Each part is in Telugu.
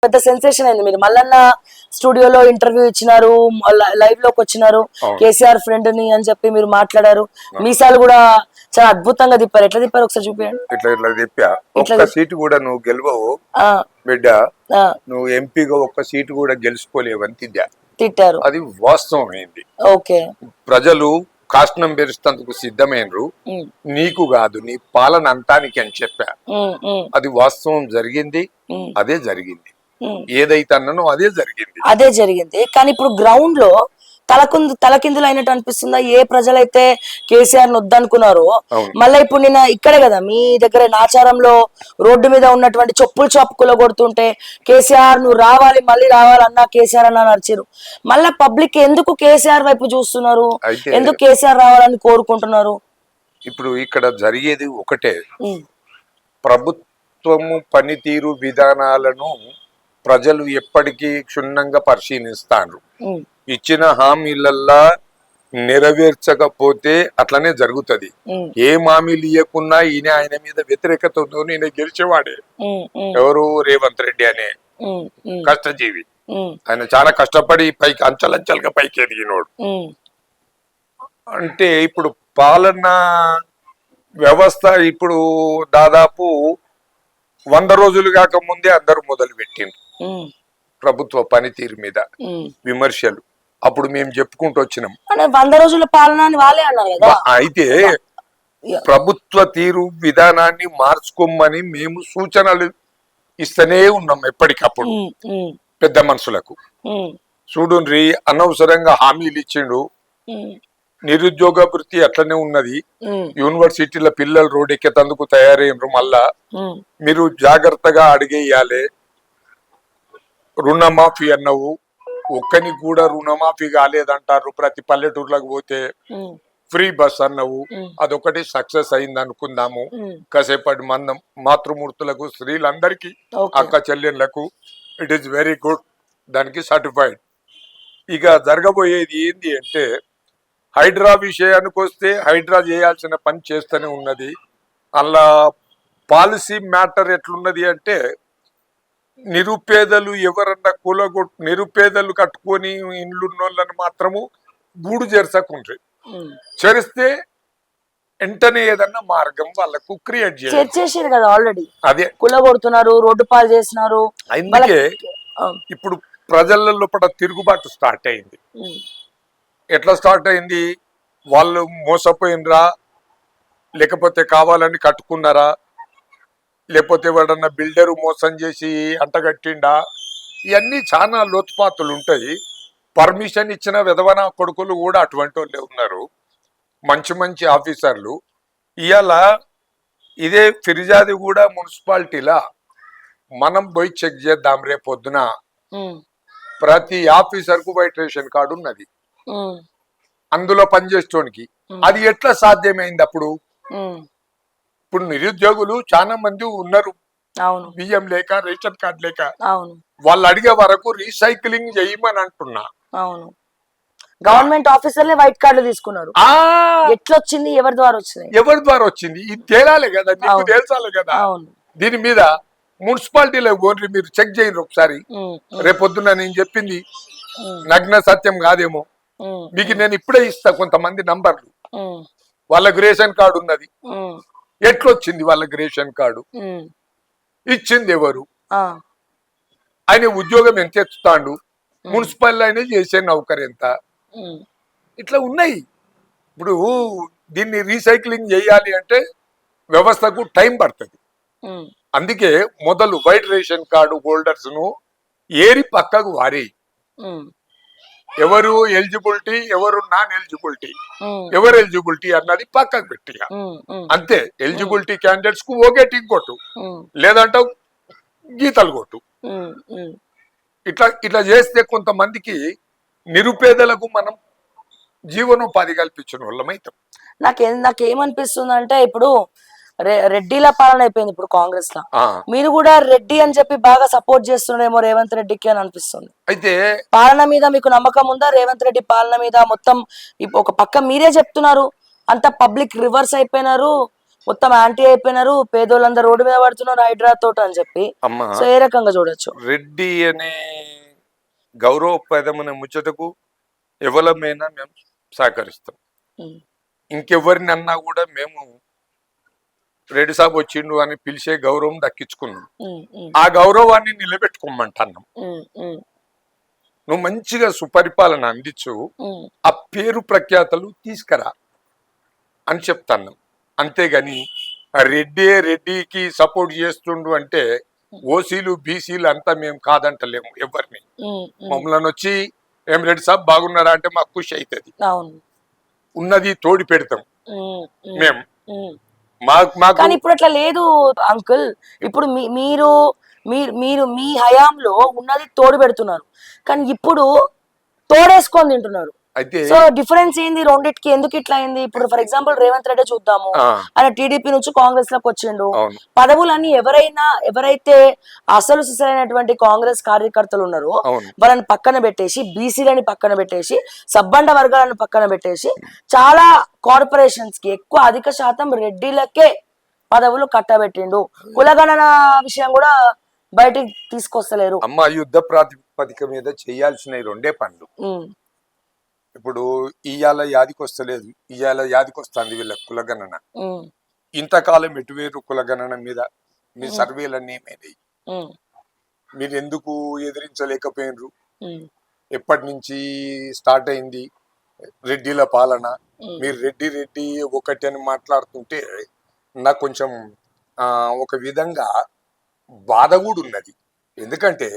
పెద్ద సెన్సేషన్ అయింది. మీరు మల్లన్న స్టూడియోలో ఇంటర్వ్యూ ఇచ్చినారు, లైవ్ లోకి వచ్చినారు, కేసీఆర్ ఫ్రెండ్ ని అని చెప్పి మీరు మాట్లాడారు. మీసాలు కూడా చాలా అద్భుతంగా తిప్పారు. ఎట్లా తిప్పారు ఒకసారి చూపించండి. ఇట్లా తిప్పా. ఒక్క సీటు కూడా నువ్వు గెలవవు బిడ్డ, నువ్వు ఎంపీగా ఒక్క సీటు కూడా గెలుచుకోలేవని తిట్టారు. అది వాస్తవం అయింది. ఓకే, ప్రజలు కాష్టం పెరుస్తందుకు సిద్ధమైనరు, నీకు కాదు నీ పాలన అంతానికి అని చెప్పా. అది వాస్తవం జరిగింది, అదే జరిగింది. ఏదైతే అన్నానో అదే జరిగింది. కానీ ఇప్పుడు గ్రౌండ్ లో తలకిందులు అయినట్టు అనిపిస్తుందా? ఏ ప్రజలైతే కేసీఆర్ ను వద్దనుకున్నారో మళ్ళీ ఇప్పుడు నిన్న ఇక్కడే కదా మీ దగ్గర నాచారంలో రోడ్డు మీద ఉన్నటువంటి చెప్పులు చాపుకులో కొడుతుంటే కేసీఆర్ నువ్వు రావాలి, మళ్ళీ రావాలన్నా కేసీఆర్ అన్న నడిచారు. మళ్ళా పబ్లిక్ ఎందుకు కేసీఆర్ వైపు చూస్తున్నారు, ఎందుకు కేసీఆర్ రావాలని కోరుకుంటున్నారు? ఇప్పుడు ఇక్కడ జరిగేది ఒకటే, ప్రభుత్వము పనితీరు విధానాలను ప్రజలు ఎప్పటికీ క్షుణ్ణంగా పరిశీలిస్తారు. ఇచ్చిన హామీలల్లా నెరవేర్చకపోతే అట్లనే జరుగుతుంది. ఏం హామీలు ఇవ్వకున్నా ఆయన మీద వ్యతిరేకతతో ఈయన గెలిచేవాడే. ఎవరు? రేవంత్ రెడ్డి అనే కష్టజీవి. ఆయన చాలా కష్టపడి పైకి అంచలంచలుగా పైకి ఎదిగినోడు. అంటే ఇప్పుడు పాలన వ్యవస్థ ఇప్పుడు దాదాపు 100 రోజులు కాక ముందే అందరూ మొదలు పెట్టిండ్రు ప్రభుత్వ పనితీరు మీద విమర్శలు. అప్పుడు మేము చెప్పుకుంటూ వచ్చినాం 100 రోజుల పాలన అని వాళ్ళే అన్నారు కదా. అయితే ప్రభుత్వ తీరు విధానాన్ని మార్చుకోమని మేము సూచనలు ఇస్తూనే ఉన్నాం ఎప్పటికప్పుడు పెద్ద మనుషులకు. చూడుండ్రి, అనవసరంగా హామీలు ఇచ్చిండు, నిరుద్యోగ వృత్తి అట్లనే ఉన్నది, యూనివర్సిటీల పిల్లలు రోడ్ ఎక్కేందుకు తయారైనరు. మళ్ళా మీరు జాగ్రత్తగా అడిగేయాలి. రుణమాఫీ అన్నవు, ఒక్కనికి కూడా రుణమాఫీ కాలేదంటారు. ప్రతి పల్లెటూర్లకు పోతే ఫ్రీ బస్ అన్నవు, అదొకటి సక్సెస్ అయింది అనుకుందాము. కాసేపటి మందం మాతృమూర్తులకు, స్త్రీలందరికీ, అక్క చెల్లెళ్లకు ఇట్ ఈస్ వెరీ గుడ్, దానికి సర్టిఫైడ్. ఇక జరగబోయేది ఏంది అంటే, హైడ్రా విషయానికి వస్తే హైడ్రా చేయాల్సిన పని చేస్తూనే ఉన్నది. అలా పాలసీ మ్యాటర్ ఎట్లున్నది అంటే, నిరుపేదలు ఎవరన్నా నిరుపేదలు కట్టుకొని ఇండ్లున్నోళ్ళని మాత్రము గూడు చేర్చకుండ్రి, చేరిస్తే వెంటనే ఏదన్నా మార్గం వాళ్ళకు క్రియేట్ చేశారు కదా ఆల్రెడీ. అదే కులగొడుతున్నారు, రోడ్డు పాలు చేస్తున్నారు. అందుకే ఇప్పుడు ప్రజల లోపల తిరుగుబాటు స్టార్ట్ అయింది. ఎట్లా స్టార్ట్ అయింది? వాళ్ళు మోసపోయినరా, లేకపోతే కావాలని కట్టుకున్నారా, లేకపోతే ఎవడన్నా బిల్డరు మోసం చేసి అంటగట్టిండా, ఇవన్నీ చాలా లోతుపాతులు ఉంటాయి. పర్మిషన్ ఇచ్చిన విధవన కొడుకులు కూడా అటువంటి వాళ్ళే ఉన్నారు, మంచి మంచి ఆఫీసర్లు. ఇవాళ ఇదే ఫిర్యాదు కూడా మున్సిపాలిటీలా మనం పోయి చెక్ చేద్దాం. రేపొద్దున ప్రతి ఆఫీసర్ కు వైట్ రేషన్ కార్డు ఉన్నది అందులో పనిచేసేటోనికి. అది ఎట్లా సాధ్యమైంది? అప్పుడు ఇప్పుడు నిరుద్యోగులు చాలా మంది ఉన్నారు, బియ్యం లేక, రేషన్ కార్డు లేక. వాళ్ళు అడిగే వరకు రీసైక్లింగ్ చేయమని అంటున్నా. గవర్నమెంట్ ఆఫీసర్లే వైట్ కార్డు తీసుకున్నారు. ఎట్లా వచ్చింది, ఎవరి ద్వారా వచ్చింది ఇది తేలాలి కదా, నీకు తేల్చాలి కదా. దీని మీద మున్సిపాలిటీలో ఓన్లీ మీరు చెక్ చేయండి ఒకసారి. రేపొద్దున నేను చెప్పింది నగ్న సత్యం కాదేమో. మీకు నేను ఇప్పుడే ఇస్తా కొంతమంది నంబర్లు. వాళ్ళకి రేషన్ కార్డు ఉన్నది, ఎట్లొచ్చింది వాళ్ళకి రేషన్ కార్డు, ఇచ్చింది ఎవరు, ఆయన ఉద్యోగం ఎంత ఎత్తుతాడు, మున్సిపల్ ఆయన చేసే నౌకరు ఎంత, ఇట్లా ఉన్నాయి. ఇప్పుడు దీన్ని రీసైక్లింగ్ చేయాలి అంటే వ్యవస్థకు టైం పడుతుంది. అందుకే మొదలు వైట్ రేషన్ కార్డు హోల్డర్స్ ను ఏరి పక్కకు వారి, ఎవరు ఎలిజిబిలిటీ, ఎవరు నాన్ ఎలిజిబిలిటీ, ఎవరు ఎలిజిబిలిటీ అన్నది పక్కకు పెట్టి అంతే. ఎలిజిబిలిటీ క్యాండిడేట్స్ కు ఓకే టిక్ కొట్టు, లేదంటే గీతలు కొట్టు. ఇట్లా చేస్తే కొంతమందికి నిరుపేదలకు మనం జీవనోపాధి కల్పించిన వాళ్ళమైతాం. నాకేమనిపిస్తుంది అంటే, ఇప్పుడు రెడ్డిల పాలన అయిపోయింది ఇప్పుడు కాంగ్రెస్ లో. మీరు కూడా రెడ్డి అని చెప్పి బాగా సపోర్ట్ చేస్తున్నారేమో రేవంత్ రెడ్డికి అని అనిపిస్తుంది. అయితే పాలన మీద మీకు నమ్మకం ఉందా? రేవంత్ రెడ్డి పాలన మీద మొత్తం ఒక పక్క మీరే చెప్తున్నారు, అంత పబ్లిక్ రివర్స్ అయిపోయినారు, మొత్తం యాంటీ అయిపోయినారు, పేదోళ్ళందరూ రోడ్డు మీద పడుతున్నారు హైడ్రా తోట అని చెప్పి. అమ్మా సో ఏ రకంగా చూడొచ్చు? రెడ్డి అనే గౌరవప్రదమైన ముచ్చటకు ఎవరమైనా మేము సహకరిస్తాం. ఇంకెవరిని అన్నా కూడా మేము రెడ్డి సాబ్ వచ్చిండు అని పిలిచే గౌరవం దక్కించుకున్నాం. ఆ గౌరవాన్ని నిలబెట్టుకోమంటున్నాం. నువ్వు మంచిగా సుపరిపాలన అందించు, ఆ పేరు ప్రఖ్యాతలు తీసుకురా అని చెప్తాను. అంతేగాని రెడ్డికి సపోర్ట్ చేస్తుండు అంటే ఓసీలు బీసీలు అంతా మేము కాదంటలేము ఎవరిని. మమ్మల్ని వచ్చి ఏం రెడ్డి సాబ్ బాగున్నారా అంటే మాకు ఖుషి అవుతుంది. ఉన్నది తోడి పెడతాం మేము. కానీ ఇప్పుడు అట్లా లేదు అంకుల్. ఇప్పుడు మీరు మీరు మీ హయాంలో ఉన్నది తోడు పెడుతున్నారు, కానీ ఇప్పుడు తోడేసుకొని తింటున్నారు. సో డిఫరెన్స్ ఏంది రెండిటికి? ఎందుకు ఇట్లా అయింది? ఇప్పుడు ఫర్ ఎగ్జాంపుల్ రేవంత్ రెడ్డి చూద్దాము, ఆయన టీడీపీ నుంచి కాంగ్రెస్ లోకి వచ్చిండు. పదవులన్నీ ఎవరైతే అసలు సిసలైనటువంటి కాంగ్రెస్ కార్యకర్తలు ఉన్నారో వాళ్ళని పక్కన పెట్టేసి, బీసీలని పక్కన పెట్టేసి, సబ్బండ వర్గాలను పక్కన పెట్టేసి, చాలా కార్పొరేషన్స్ కి ఎక్కువ అధిక శాతం రెడ్డిలకే పదవులు కట్టబెట్టిండు. కులగణన విషయం కూడా బయటికి తీసుకొస్తలేరు. అమ్మ యుద్ధ ప్రాతిపదిక మీద చేయాల్సిన రెండే పనులు. ఇప్పుడు ఇవాళ యాదికి వస్తలేదు, ఇవాళ యాదికి వస్తుంది వీళ్ళ కులగణన. ఇంతకాలం ఎటువేరు కులగణన మీద మీ సర్వేలన్నీ ఏమైనాయి? మీరు ఎందుకు ఎదిరించలేకపోయినరు? ఎప్పటి నుంచి స్టార్ట్ అయింది రెడ్డిల పాలన? మీరు రెడ్డి ఒకటి అని మాట్లాడుతుంటే నాకు కొంచెం ఒక విధంగా బాధ కూడా ఉన్నది. ఎందుకంటే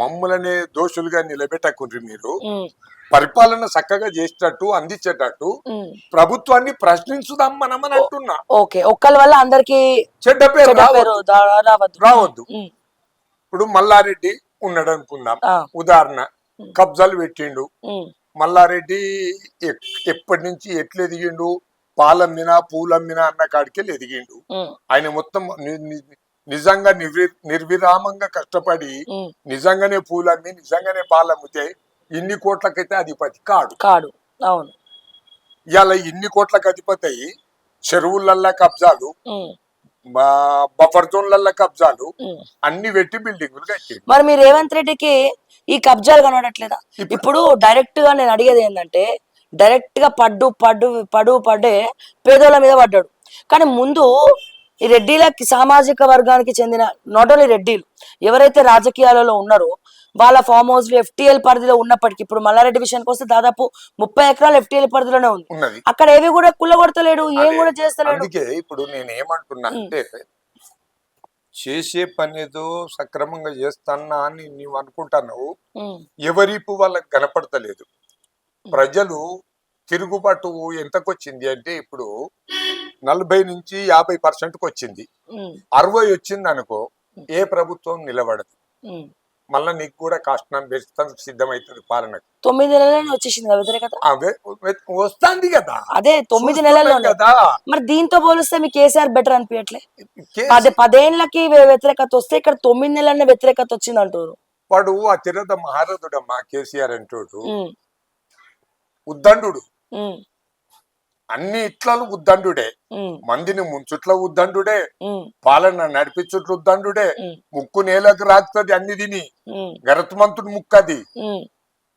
మమ్మల్ని దోషులుగా నిలబెట్టకుండ్రి. మీరు పరిపాలన చక్కగా చేసేటట్టు అందించేటట్టు ప్రభుత్వాన్ని ప్రశ్నించుదాం మనం అని అంటున్నా. ఒక్కల వల్ల అందరికి చెడ్డ పేరు రావద్దు. ఇప్పుడు మల్లారెడ్డి ఉన్నాడు అనుకుందాం, ఉదాహరణ. కబ్జాలు పెట్టిండు మల్లారెడ్డి. ఎప్పటి నుంచి ఎట్లా ఎదిగిండు? పాలమ్మినా పూలమ్మినా అన్న కాడికెళ్ళి ఎదిగిండు. ఆయన మొత్తం నిజంగా నిర్విరామంగా కష్టపడి నిజంగానే పూలమ్మి నిజంగానే పాలమ్మితే ఇన్ని కోట్లకైతే అధిపతి కాడు. అవును. ఇవాళ ఇన్ని కోట్లకు అధిపతి అయ్యి చెరువులల్లా కబ్జాలు, బఫర్ జోన్లల్లా కబ్జాలు అన్ని పెట్టి బిల్డింగులు కట్టిండు. మరి మీరు రేవంత్ రెడ్డికి ఈ కబ్జాలు కనబడట్లేదా? ఇప్పుడు డైరెక్ట్ గా నేను అడిగేది ఏంటంటే, డైరెక్ట్ గా పడ్డే పేదోళ్ళ మీద పడ్డాడు. కానీ ముందు ఈ రెడ్డిలకి సామాజిక వర్గానికి చెందిన నాట్ ఓన్లీ రెడ్డిలు ఎవరైతే రాజకీయాలలో ఉన్నారో వాళ్ళ ఫామ్ హౌస్ FTL పరిధిలో ఉన్నప్పటికీ, ఇప్పుడు మల్లారెడ్డి విషయానికి వస్తే దాదాపు 30 ఎకరాలు FTL పరిధిలోనే ఉంది. అక్కడ ఏవి కూడా కుల్లగొడతలేడు, ఏం కూడా చేస్తలేడు. అందుకే ఇప్పుడు నేను ఏమంటున్నా అంటే, చేసే పని ఏదో సక్రమంగా చేస్తానా అని నీవు అనుకుంటున్నావు, ఎవరిపు వాళ్ళకి కనపడతలేదు. ప్రజలు తిరుగుబాటు ఎంతకు వచ్చింది అంటే, ఇప్పుడు 40 నుంచి 50% వచ్చింది. 60 వచ్చింది అనుకో, ఏ ప్రభుత్వం నిలబడదు. మళ్ళా నీకు కూడా కష్టం పెంచుతాను సిద్ధమవుతుంది పాలనకు. 9 నెలలు వచ్చేసింది వ్యతిరేకత వస్తుంది కదా. అదే 9 నెలల్లో కదా. మరి దీంతో పోలిస్తే మీ కేసీఆర్ బెటర్ అనిపించట్లే? 10 ఏళ్ళకి వ్యతిరేకత వస్తే ఇక్కడ 9 నెలలనే వ్యతిరేకత వచ్చింది అంటారు. వాడు అతిరథ మహారథుడమ్మా కేసీఆర్ అంటాడు. ఉద్దండు, అన్ని ఇట్లలో ఉద్దండుడే, మందిని ముంచుట్ల ఉద్దండుడే, పాలన నడిపించుట్లు ఉద్దండుడే. ముక్కు నేలకు రాకుతుంది అన్ని తిని, గరత్మంతుడు ముక్కది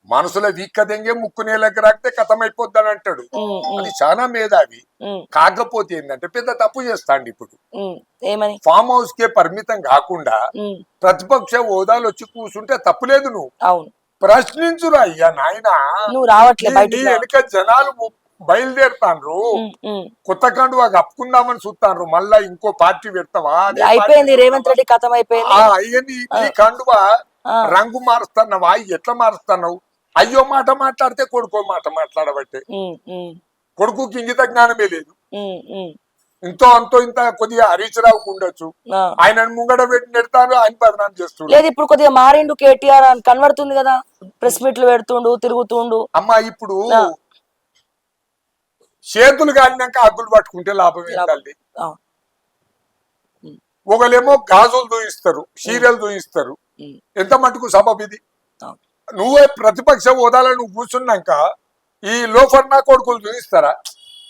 మనసులో వీక్కదెంగే ముక్కు నేలకు రాకితే కథమైపోద్దని అంటాడు. అది చాలా మేధావి. కాకపోతే ఏంటంటే పెద్ద తప్పు చేస్తాండి. ఇప్పుడు ఫామ్ హౌస్ కే పరిమితం కాకుండా ప్రతిపక్ష హోదాలు వచ్చి కూర్చుంటే తప్పులేదు. నువ్వు ప్రశ్నించురా అయ్యా నాయనా. వెనుక జనాలు బయలుదేరుతాండ్రు, కొత్త కండువా కప్పుకుందామని చూస్తాండ్రు. మళ్ళా ఇంకో పార్టీ పెడతావా? అయిపోయింది రేవంత్ రెడ్డి కథం అయిపోయింది. అయ్యని ఈ కండువా రంగు మారుస్తున్నావా? ఎట్లా మారుస్తున్నావు? అయ్యో మాట మాట్లాడితే కొడుకో మాట మాట్లాడబట్టే. కొడుకుకి ఇంగిత జ్ఞానమే లేదు. అంతో ఇంత కొద్దిగా హరీష్ రావుకు ఉండొచ్చు, ఆయన ముంగడ పెట్టి నెడతారు, ఆయన బదనాం చేస్తుండు. లేదు ఇప్పుడు కొద్దిగా మారిండు కేటీఆర్ అని కనబడుతుంది కదా, ప్రెస్ మీట్లు పెడుతుండు, తిరుగుతుండు. అమ్మా ఇప్పుడు చేతులు కాలినాక అగ్గులు పట్టుకుంటే లాభం ఏంటండి? ఒకళ్ళేమో గాజులు దూయిస్తారు, చీరలు దూయిస్తారు. ఎంత మటుకు సబబు ఇది? నువ్వే ప్రతిపక్ష హోదాలో నువ్వు కూర్చున్నాక ఈ లోఫర్ నా కొడుకులు దూయిస్తారా?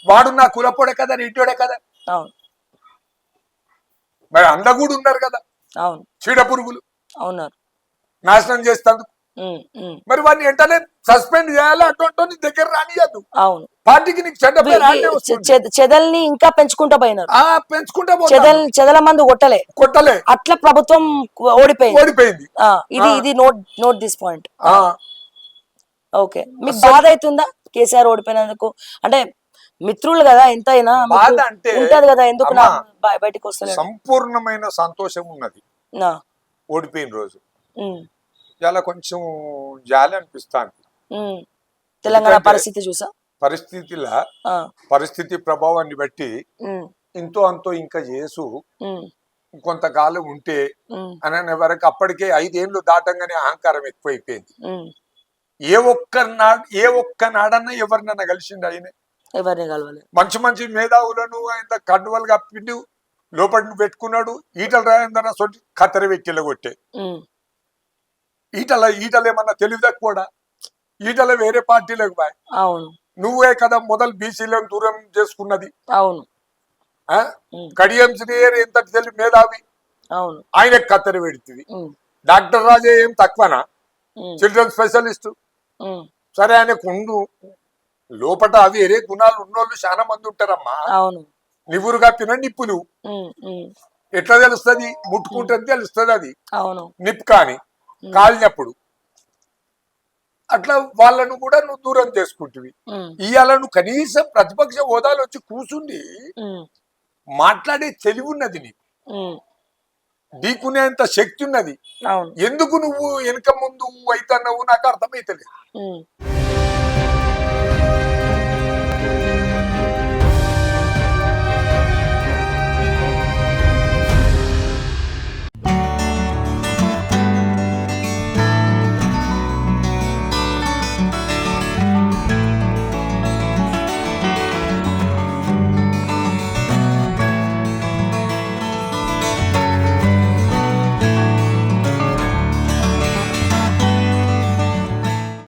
వాడు నా కులపోడే కదా, ఇంటోడే కదా. మరి అందులో కూడా ఉన్నారు కదా అవును చీడ పురుగులు అవునారు. నాశనం చేస్తాందుకు. మరి వాడిని వెంటనే సస్పెండ్ చేయాలి, అటువంటి దగ్గర రానియద్దు. అవును పార్టీకి నీకు చెడ్డ పేరు ఆడే వస్తుంది. చెదల్ని ఇంకా పెంచుకుంటా పోయినారు. పెంచుకుంటా పోతారు. చెదల మందు కొట్టలే అట్లా ప్రభుత్వం ఓడిపోయింది. ఇది నోట్ దిస్ పాయింట్. ఓకే, మీకు బాధ అవుతుందా కేసీఆర్ ఓడిపోయినందుకు? అంటే మిత్రులు కదా ఎంతైనా బాధ అంటే ఉంటది కదా, ఎందుకు బయటకు వస్తలేదు? సంపూర్ణమైన సంతోషం ఉన్నది ఓడిపోయిన రోజు. ఇలా కొంచెం జాలి అనిపిస్తాను. తెలంగాణ పరిస్థితి చూసా, పరిస్థితి ప్రభావాన్ని బట్టి ఇంతో అంతో ఇంకా చేసు కొంతకాలం ఉంటే అనే వరకు అప్పటికే 5 ఏళ్ళు దాటంగానే అహంకారం ఎక్కువైపోయింది. ఏ ఒక్క నాడన్నా ఎవరినన్నా కలిసిండు ఆయన? ఎవరిని కలవాలి? మంచి మేధావులను ఆయన కండువలు కప్పిండు, లోపల పెట్టుకున్నాడు. ఈటల రాజేందర్ సొంటి కత్తెర వెక్కిల కొట్టే. ఈటల ఏమన్నా తెలివి తక్కువడా? ఈటల వేరే పార్టీలకు బాయ్. అవును, నువ్వే కదా మొదలు బీసీలను దూరం చేసుకున్నది. అవును, కడియం శ్రీయర్ ఎంతటి తెలివి మేధావి, అవును, ఆయన కత్తెర పెడుతుంది. డాక్టర్ రాజే ఏం తక్కువనా? Children specialist. సరే, ఆయనకు ఉండు లోపట వేరే గుణాలు ఉన్నోళ్ళు చాలా మంది ఉంటారమ్మా. అవును, నివురుగా తిన నిప్పులు ఎట్లా తెలుస్తుంది? ముట్టుకుంటే తెలుస్తుంది అది. అవును, నిప్పు కాని కాలినప్పుడు అట్లా వాళ్ళను కూడా నువ్వు దూరం చేసుకుంటువి. ఇవాళ నువ్వు కనీసం ప్రతిపక్ష హోదాలో వచ్చి కూర్చుండి మాట్లాడే తెలివి ఉన్నది నీకు, ఢీకునేంత శక్తి ఉన్నది. ఎందుకు నువ్వు వెనక ముందు అవుతున్నావు నాకు అర్థమైతలేదు.